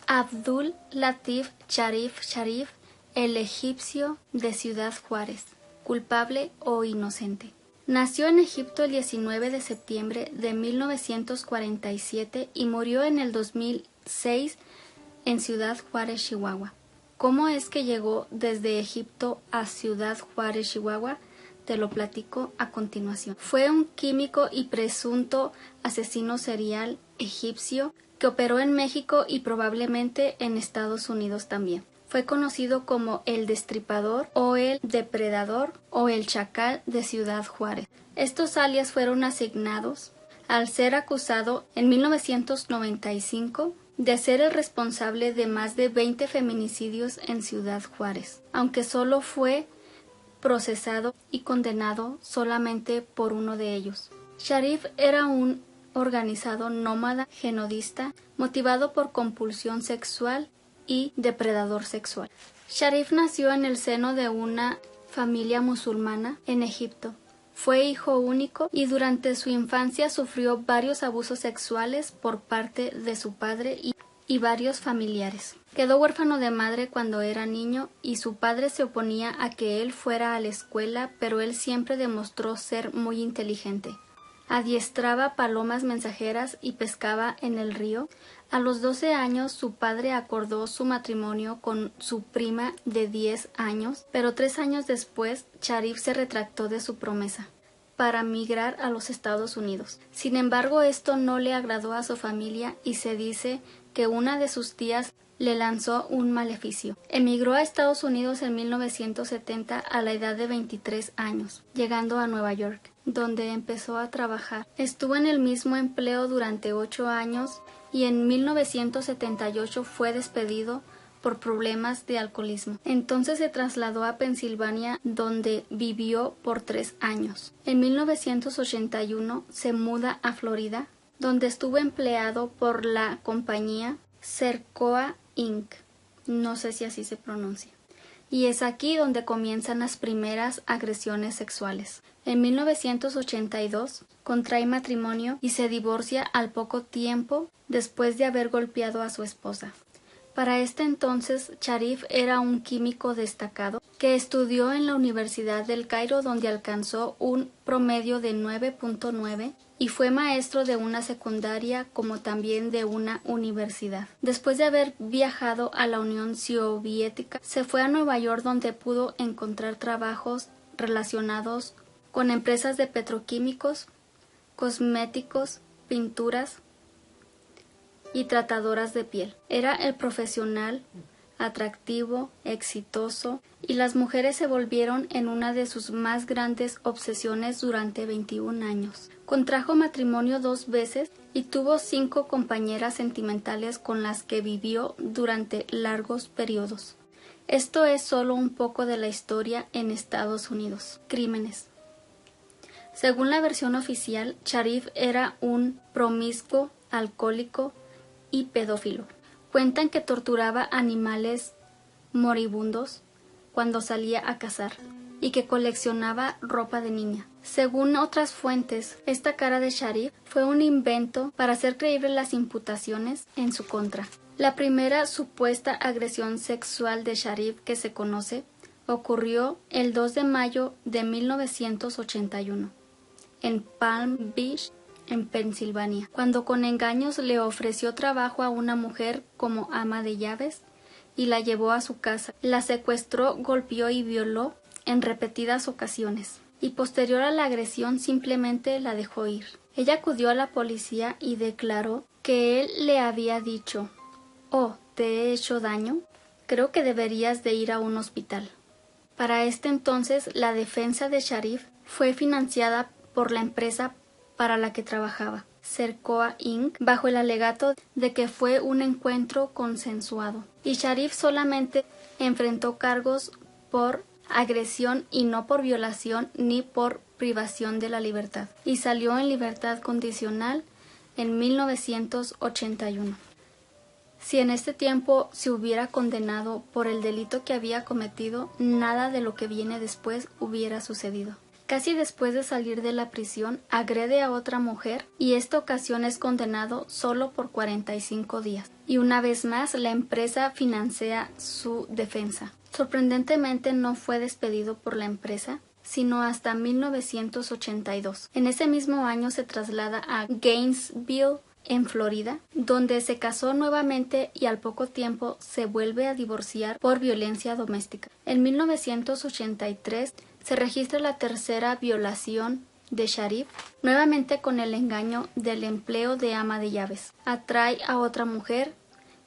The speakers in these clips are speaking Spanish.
Abdul Latif Sharif Sharif, el egipcio de Ciudad Juárez, culpable o inocente. Nació en Egipto el 19 de septiembre de 1947 y murió en el 2006 en Ciudad Juárez, Chihuahua. ¿Cómo es que llegó desde Egipto a Ciudad Juárez, Chihuahua? Te lo platico a continuación. Fue un químico y presunto asesino serial egipcio que operó en México y probablemente en Estados Unidos también. Fue conocido como el Destripador o el Depredador o el Chacal de Ciudad Juárez. Estos alias fueron asignados al ser acusado en 1995 de ser el responsable de más de 20 feminicidios en Ciudad Juárez, aunque solo fue procesado y condenado solamente por uno de ellos. Sharif era un organizado nómada genodista motivado por compulsión sexual y depredador sexual. Sharif nació en el seno de una familia musulmana en Egipto. Fue hijo único y durante su infancia sufrió varios abusos sexuales por parte de su padre y varios familiares. Quedó huérfano de madre cuando era niño y su padre se oponía a que él fuera a la escuela, pero él siempre demostró ser muy inteligente. Adiestraba palomas mensajeras y pescaba en el río. A los 12 años su padre acordó su matrimonio con su prima de 10 años, pero 3 años después Sharif se retractó de su promesa para migrar a los Estados Unidos. Sin embargo, esto no le agradó a su familia y se dice que una de sus tías le lanzó un maleficio. Emigró a Estados Unidos en 1970 a la edad de 23 años, llegando a Nueva York, donde empezó a trabajar. Estuvo en el mismo empleo durante 8 años y en 1978 fue despedido por problemas de alcoholismo. Entonces se trasladó a Pensilvania, donde vivió por 3 años. En 1981 se muda a Florida, donde estuvo empleado por la compañía Sercoa Inc. No sé si así se pronuncia. Y es aquí donde comienzan las primeras agresiones sexuales. En 1982 contrae matrimonio y se divorcia al poco tiempo después de haber golpeado a su esposa. Para este entonces, Sharif era un químico destacado que estudió en la Universidad del Cairo, donde alcanzó un promedio de 9.9 y fue maestro de una secundaria como también de una universidad. Después de haber viajado a la Unión Soviética, se fue a Nueva York, donde pudo encontrar trabajos relacionados con empresas de petroquímicos, cosméticos, pinturas y tratadoras de piel. Era el profesional atractivo, exitoso, y las mujeres se volvieron en una de sus más grandes obsesiones durante 21 años. Contrajo matrimonio 2 veces y tuvo 5 compañeras sentimentales con las que vivió durante largos periodos. Esto es solo un poco de la historia en Estados Unidos. Crímenes. Según la versión oficial, Sharif era un promiscuo, alcohólico y pedófilo. Cuentan que torturaba animales moribundos cuando salía a cazar y que coleccionaba ropa de niña. Según otras fuentes, esta cara de Sharif fue un invento para hacer creíbles las imputaciones en su contra. La primera supuesta agresión sexual de Sharif que se conoce ocurrió el 2 de mayo de 1981 en Palm Beach, en Pensilvania, cuando con engaños le ofreció trabajo a una mujer como ama de llaves y la llevó a su casa. La secuestró, golpeó y violó en repetidas ocasiones, y posterior a la agresión simplemente la dejó ir. Ella acudió a la policía y declaró que él le había dicho: «Oh, ¿te he hecho daño? Creo que deberías de ir a un hospital». Para este entonces, la defensa de Sharif fue financiada por la empresa para la que trabajaba, Sercoa Inc., bajo el alegato de que fue un encuentro consensuado. Y Sharif solamente enfrentó cargos por agresión y no por violación ni por privación de la libertad y salió en libertad condicional en 1981. Si en este tiempo se hubiera condenado por el delito que había cometido, nada de lo que viene después hubiera sucedido. Casi después de salir de la prisión, agrede a otra mujer y esta ocasión es condenado solo por 45 días. Y una vez más, la empresa financia su defensa. Sorprendentemente no fue despedido por la empresa, sino hasta 1982. En ese mismo año se traslada a Gainesville, en Florida, donde se casó nuevamente y al poco tiempo se vuelve a divorciar por violencia doméstica. En 1983 se registra la tercera violación de Sharif, nuevamente con el engaño del empleo de ama de llaves. Atrae a otra mujer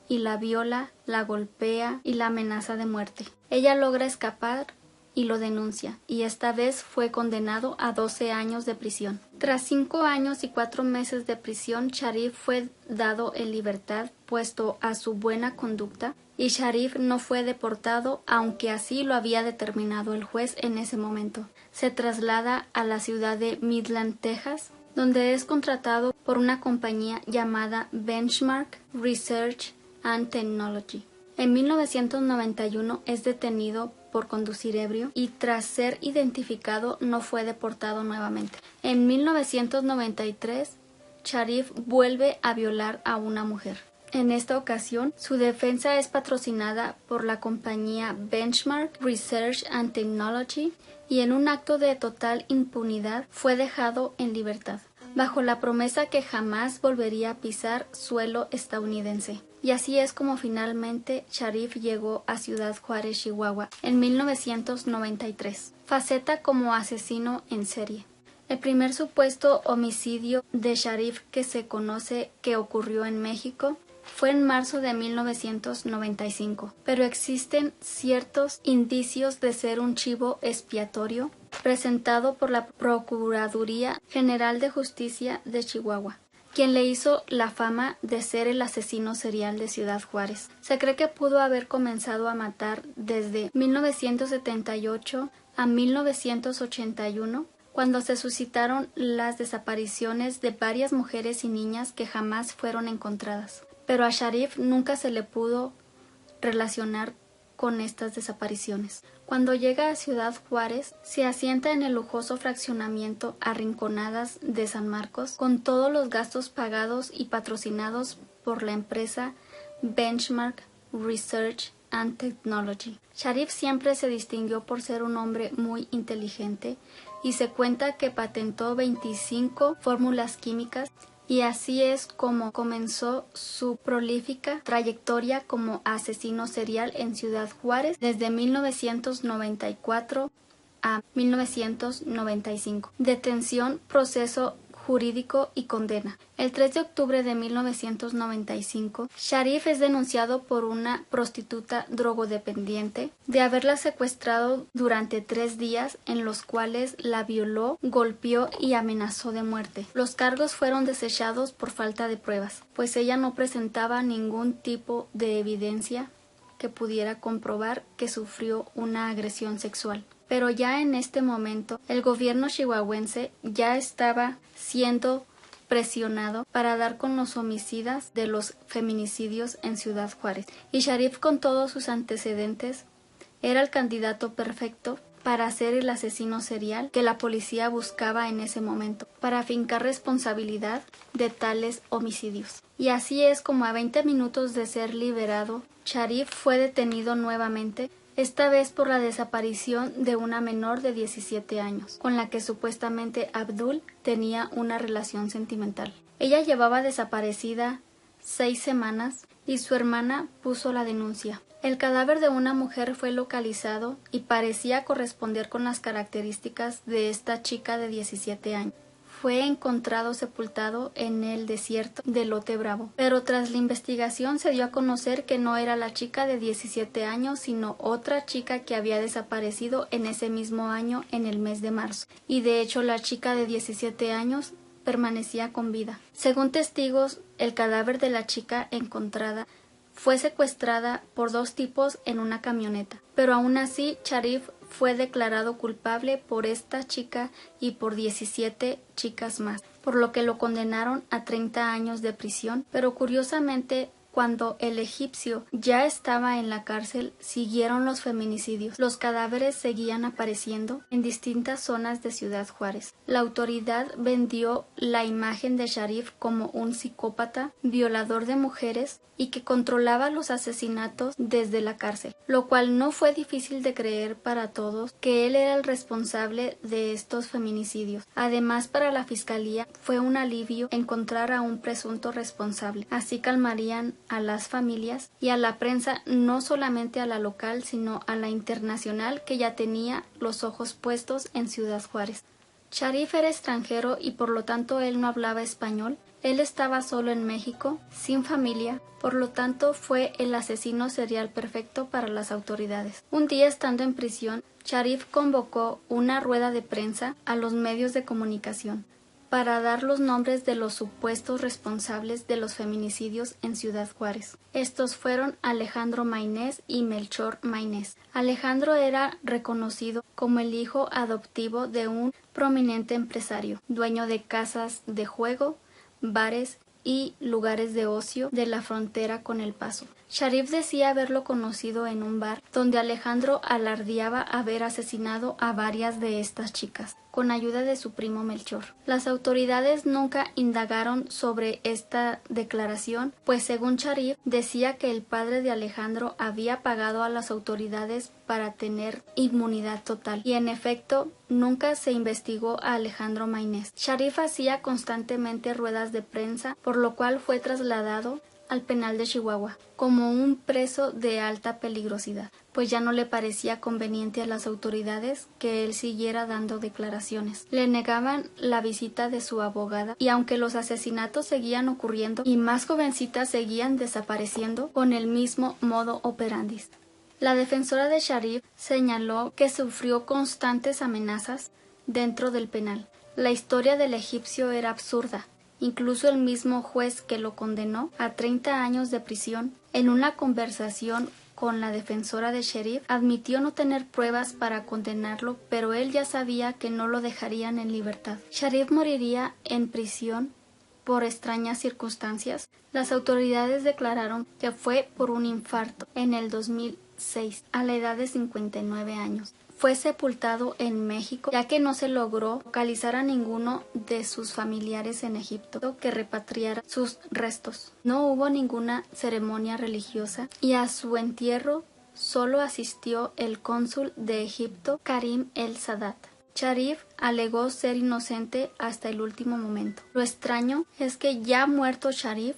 y la viola, la golpea y la amenaza de muerte. Ella logra escapar y lo denuncia, y esta vez fue condenado a 12 años de prisión. Tras 5 años y 4 meses de prisión, Sharif fue dado en libertad, puesto a su buena conducta, y Sharif no fue deportado, aunque así lo había determinado el juez en ese momento. Se traslada a la ciudad de Midland, Texas, donde es contratado por una compañía llamada Benchmark Research and Technology. En 1991 es detenido por conducir ebrio y tras ser identificado no fue deportado nuevamente. En 1993, Sharif vuelve a violar a una mujer. En esta ocasión, su defensa es patrocinada por la compañía Benchmark Research and Technology y en un acto de total impunidad fue dejado en libertad, bajo la promesa que jamás volvería a pisar suelo estadounidense. Y así es como finalmente Sharif llegó a Ciudad Juárez, Chihuahua, en 1993. Faceta como asesino en serie. El primer supuesto homicidio de Sharif que se conoce que ocurrió en México fue en marzo de 1995, pero existen ciertos indicios de ser un chivo expiatorio presentado por la Procuraduría General de Justicia de Chihuahua, quien le hizo la fama de ser el asesino serial de Ciudad Juárez. Se cree que pudo haber comenzado a matar desde 1978 a 1981, cuando se suscitaron las desapariciones de varias mujeres y niñas que jamás fueron encontradas. Pero a Sharif nunca se le pudo relacionar con estas desapariciones. Cuando llega a Ciudad Juárez, se asienta en el lujoso fraccionamiento Arrinconadas de San Marcos, con todos los gastos pagados y patrocinados por la empresa Benchmark Research and Technology. Sharif siempre se distinguió por ser un hombre muy inteligente y se cuenta que patentó 25 fórmulas químicas. Y así es como comenzó su prolífica trayectoria como asesino serial en Ciudad Juárez desde 1994 a 1995. Detención, proceso jurídico y condena. El 3 de octubre de 1995, Sharif es denunciado por una prostituta drogodependiente de haberla secuestrado durante 3 días en los cuales la violó, golpeó y amenazó de muerte. Los cargos fueron desechados por falta de pruebas, pues ella no presentaba ningún tipo de evidencia que pudiera comprobar que sufrió una agresión sexual. Pero ya en este momento el gobierno chihuahuense ya estaba siendo presionado para dar con los homicidas de los feminicidios en Ciudad Juárez. Y Sharif, con todos sus antecedentes, era el candidato perfecto para ser el asesino serial que la policía buscaba en ese momento, para afincar responsabilidad de tales homicidios. Y así es como a 20 minutos de ser liberado, Sharif fue detenido nuevamente, esta vez por la desaparición de una menor de 17 años, con la que supuestamente Abdul tenía una relación sentimental. Ella llevaba desaparecida 6 semanas y su hermana puso la denuncia. El cadáver de una mujer fue localizado y parecía corresponder con las características de esta chica de 17 años. Fue encontrado sepultado en el desierto de Lote Bravo, pero tras la investigación se dio a conocer que no era la chica de 17 años, sino otra chica que había desaparecido en ese mismo año en el mes de marzo, y de hecho la chica de 17 años permanecía con vida. Según testigos, el cadáver de la chica encontrada fue secuestrada por 2 tipos en una camioneta, pero aún así Sharif fue declarado culpable por esta chica y por 17 chicas más, por lo que lo condenaron a 30 años de prisión, pero curiosamente cuando el egipcio ya estaba en la cárcel, siguieron los feminicidios. Los cadáveres seguían apareciendo en distintas zonas de Ciudad Juárez. La autoridad vendió la imagen de Sharif como un psicópata, violador de mujeres y que controlaba los asesinatos desde la cárcel, lo cual no fue difícil de creer para todos que él era el responsable de estos feminicidios. Además, para la fiscalía fue un alivio encontrar a un presunto responsable. Así calmarían a las familias y a la prensa, no solamente a la local, sino a la internacional, que ya tenía los ojos puestos en Ciudad Juárez. Sharif era extranjero y por lo tanto él no hablaba español. Él estaba solo en México, sin familia, por lo tanto fue el asesino serial perfecto para las autoridades. Un día, estando en prisión, Sharif convocó una rueda de prensa a los medios de comunicación para dar los nombres de los supuestos responsables de los feminicidios en Ciudad Juárez. Estos fueron Alejandro Maynés y Melchor Maynés. Alejandro era reconocido como el hijo adoptivo de un prominente empresario, dueño de casas de juego, bares y lugares de ocio de la frontera con El Paso. Sharif decía haberlo conocido en un bar donde Alejandro alardeaba haber asesinado a varias de estas chicas, con ayuda de su primo Melchor. Las autoridades nunca indagaron sobre esta declaración, pues según Sharif decía que el padre de Alejandro había pagado a las autoridades para tener inmunidad total, y en efecto nunca se investigó a Alejandro Maynés. Sharif hacía constantemente ruedas de prensa, por lo cual fue trasladado al penal de Chihuahua como un preso de alta peligrosidad, pues ya no le parecía conveniente a las autoridades que él siguiera dando declaraciones. Le negaban la visita de su abogada, y aunque los asesinatos seguían ocurriendo y más jovencitas seguían desapareciendo con el mismo modo operandi. La defensora de Sharif señaló que sufrió constantes amenazas dentro del penal. La historia del egipcio era absurda. Incluso el mismo juez que lo condenó a 30 años de prisión, en una conversación con la defensora de Sharif, admitió no tener pruebas para condenarlo, pero él ya sabía que no lo dejarían en libertad. Sharif moriría en prisión por extrañas circunstancias. Las autoridades declararon que fue por un infarto en el 2006, a la edad de 59 años. Fue sepultado en México, ya que no se logró localizar a ninguno de sus familiares en Egipto que repatriara sus restos. No hubo ninguna ceremonia religiosa y a su entierro solo asistió el cónsul de Egipto, Karim el Sadat. Sharif alegó ser inocente hasta el último momento. Lo extraño es que ya muerto Sharif,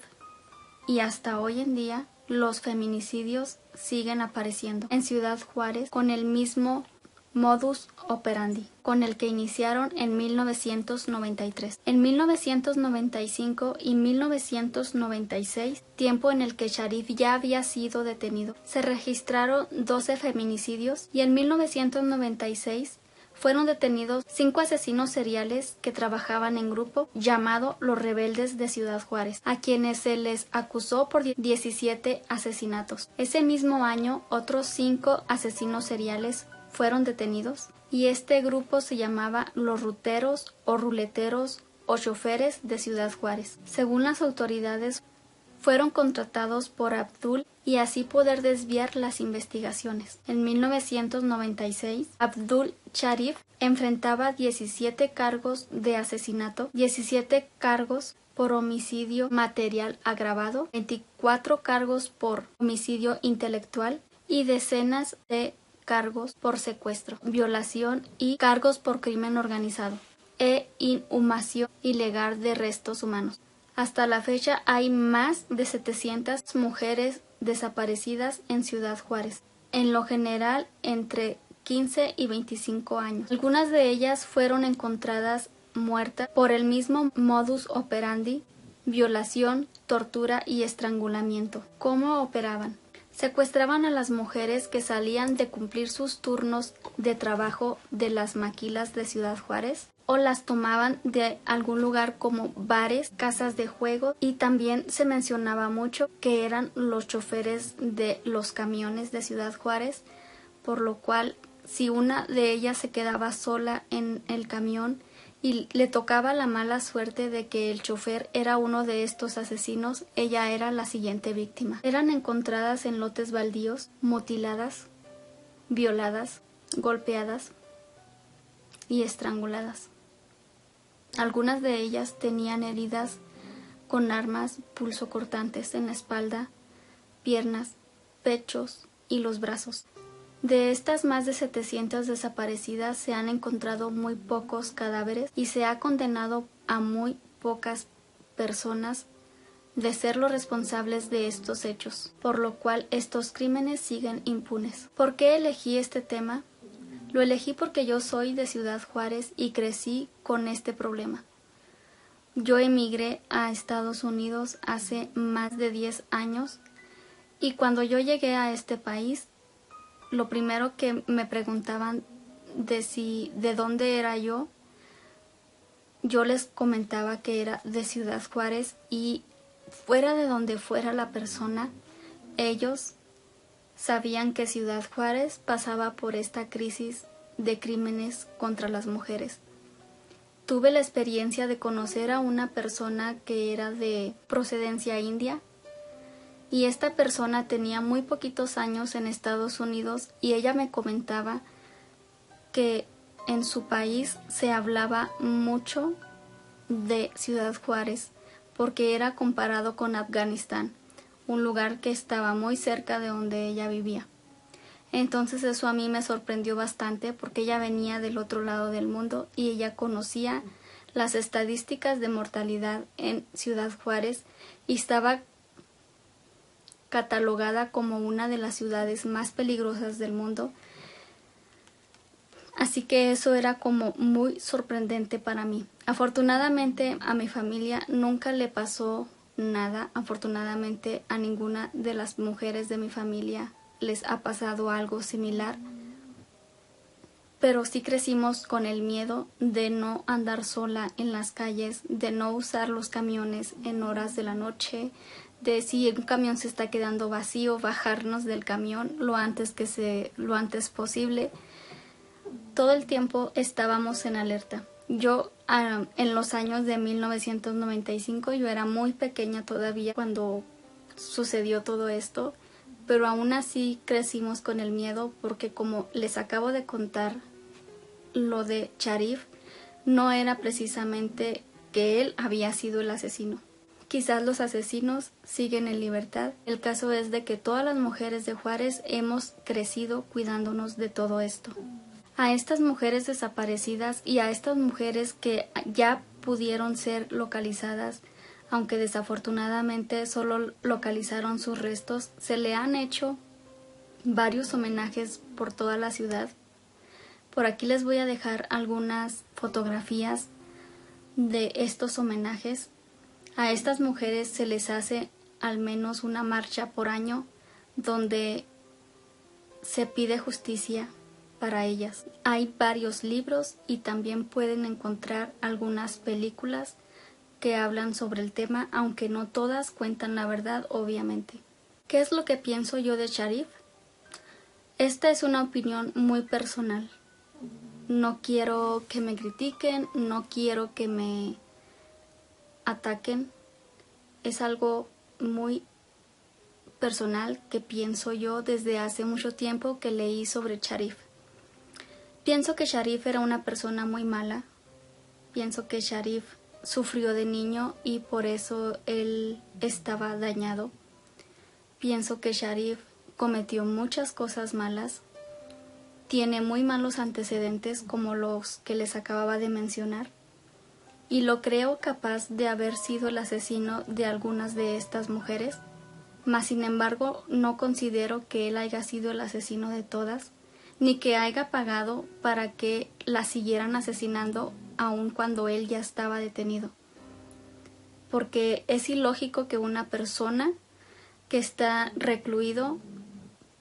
y hasta hoy en día, los feminicidios siguen apareciendo en Ciudad Juárez con el mismo modus operandi con el que iniciaron en 1993. En 1995 y 1996, tiempo en el que Sharif ya había sido detenido, se registraron 12 feminicidios, y en 1996 fueron detenidos 5 asesinos seriales que trabajaban en grupo llamado Los Rebeldes de Ciudad Juárez, a quienes se les acusó por 17 asesinatos. Ese mismo año, otros 5 asesinos seriales fueron detenidos, y este grupo se llamaba Los Ruteros o Ruleteros o Choferes de Ciudad Juárez. Según las autoridades, fueron contratados por Abdul y así poder desviar las investigaciones. En 1996, Abdul Sharif enfrentaba 17 cargos de asesinato, 17 cargos por homicidio material agravado, 24 cargos por homicidio intelectual y decenas de cargos por secuestro, violación y cargos por crimen organizado e inhumación ilegal de restos humanos. Hasta la fecha hay más de 700 mujeres desaparecidas en Ciudad Juárez, en lo general entre 15 y 25 años. Algunas de ellas fueron encontradas muertas por el mismo modus operandi, violación, tortura y estrangulamiento. ¿Cómo operaban? Secuestraban a las mujeres que salían de cumplir sus turnos de trabajo de las maquilas de Ciudad Juárez, o las tomaban de algún lugar como bares, casas de juego, y también se mencionaba mucho que eran los choferes de los camiones de Ciudad Juárez, por lo cual si una de ellas se quedaba sola en el camión y le tocaba la mala suerte de que el chofer era uno de estos asesinos, ella era la siguiente víctima. Eran encontradas en lotes baldíos, mutiladas, violadas, golpeadas y estranguladas. Algunas de ellas tenían heridas con armas pulsocortantes en la espalda, piernas, pechos y los brazos. De estas más de 700 desaparecidas se han encontrado muy pocos cadáveres y se ha condenado a muy pocas personas de ser los responsables de estos hechos, por lo cual estos crímenes siguen impunes. ¿Por qué elegí este tema? Lo elegí porque yo soy de Ciudad Juárez y crecí con este problema. Yo emigré a Estados Unidos hace más de 10 años y cuando yo llegué a este país, lo primero que me preguntaban de dónde era yo les comentaba que era de Ciudad Juárez y fuera de donde fuera la persona, ellos sabían que Ciudad Juárez pasaba por esta crisis de crímenes contra las mujeres. Tuve la experiencia de conocer a una persona que era de procedencia india y esta persona tenía muy poquitos años en Estados Unidos y ella me comentaba que en su país se hablaba mucho de Ciudad Juárez porque era comparado con Afganistán, un lugar que estaba muy cerca de donde ella vivía. Entonces eso a mí me sorprendió bastante porque ella venía del otro lado del mundo y ella conocía las estadísticas de mortalidad en Ciudad Juárez y estaba catalogada como una de las ciudades más peligrosas del mundo. Así que eso era como muy sorprendente para mí. Afortunadamente a mi familia nunca le pasó nada. Afortunadamente a ninguna de las mujeres de mi familia les ha pasado algo similar. Pero sí crecimos con el miedo de no andar sola en las calles, de no usar los camiones en horas de la noche, de si un camión se está quedando vacío, bajarnos del camión lo antes posible. Todo el tiempo estábamos en alerta. Yo en los años de 1995, yo era muy pequeña todavía cuando sucedió todo esto, pero aún así crecimos con el miedo porque como les acabo de contar lo de Sharif, no era precisamente que él había sido el asesino. Quizás los asesinos siguen en libertad. El caso es de que todas las mujeres de Juárez hemos crecido cuidándonos de todo esto. A estas mujeres desaparecidas y a estas mujeres que ya pudieron ser localizadas, aunque desafortunadamente solo localizaron sus restos, se le han hecho varios homenajes por toda la ciudad. Por aquí les voy a dejar algunas fotografías de estos homenajes. A estas mujeres se les hace al menos una marcha por año donde se pide justicia para ellas. Hay varios libros y también pueden encontrar algunas películas que hablan sobre el tema, aunque no todas cuentan la verdad, obviamente. ¿Qué es lo que pienso yo de Sharif? Esta es una opinión muy personal. No quiero que me critiquen, no quiero que me ataquen. Es algo muy personal que pienso yo desde hace mucho tiempo que leí sobre Sharif. Pienso que Sharif era una persona muy mala. Pienso que Sharif sufrió de niño y por eso él estaba dañado. Pienso que Sharif cometió muchas cosas malas. Tiene muy malos antecedentes como los que les acababa de mencionar. Y lo creo capaz de haber sido el asesino de algunas de estas mujeres. Mas sin embargo no considero que él haya sido el asesino de todas, ni que haya pagado para que la siguieran asesinando aun cuando él ya estaba detenido. Porque es ilógico que una persona que está recluido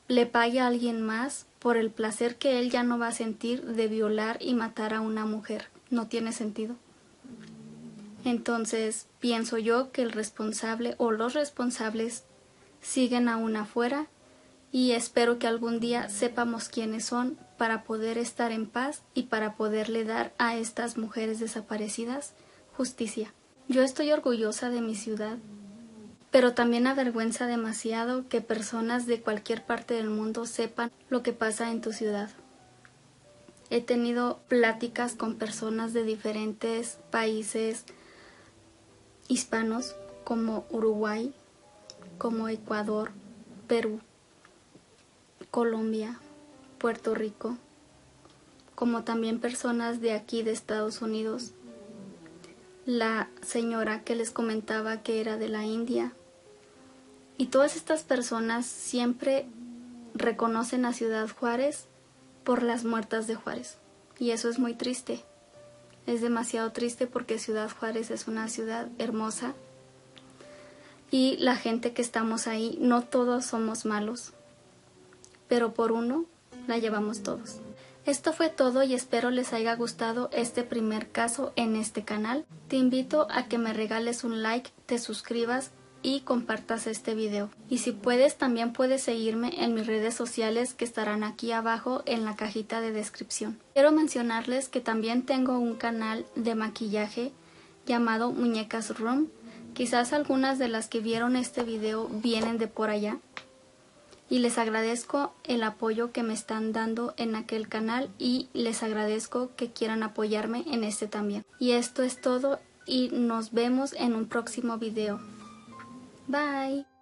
le pague a alguien más por el placer que él ya no va a sentir de violar y matar a una mujer. No tiene sentido. Entonces pienso yo que el responsable o los responsables siguen aún afuera y espero que algún día sepamos quiénes son para poder estar en paz y para poderle dar a estas mujeres desaparecidas justicia. Yo estoy orgullosa de mi ciudad, pero también avergüenza demasiado que personas de cualquier parte del mundo sepan lo que pasa en tu ciudad. He tenido pláticas con personas de diferentes países hispanos como Uruguay, como Ecuador, Perú, Colombia, Puerto Rico, como también personas de aquí de Estados Unidos. La señora que les comentaba que era de la India. Y todas estas personas siempre reconocen a Ciudad Juárez por las muertas de Juárez. Y eso es muy triste. Es demasiado triste porque Ciudad Juárez es una ciudad hermosa. Y la gente que estamos ahí, no todos somos malos. Pero por uno la llevamos todos. Esto fue todo y espero les haya gustado este primer caso en este canal. Te invito a que me regales un like, te suscribas y compartas este video. Y si puedes, también puedes seguirme en mis redes sociales que estarán aquí abajo en la cajita de descripción. Quiero mencionarles que también tengo un canal de maquillaje llamado Muñecas Room. Quizás algunas de las que vieron este video vienen de por allá. Y les agradezco el apoyo que me están dando en aquel canal y les agradezco que quieran apoyarme en este también. Y esto es todo y nos vemos en un próximo video. Bye.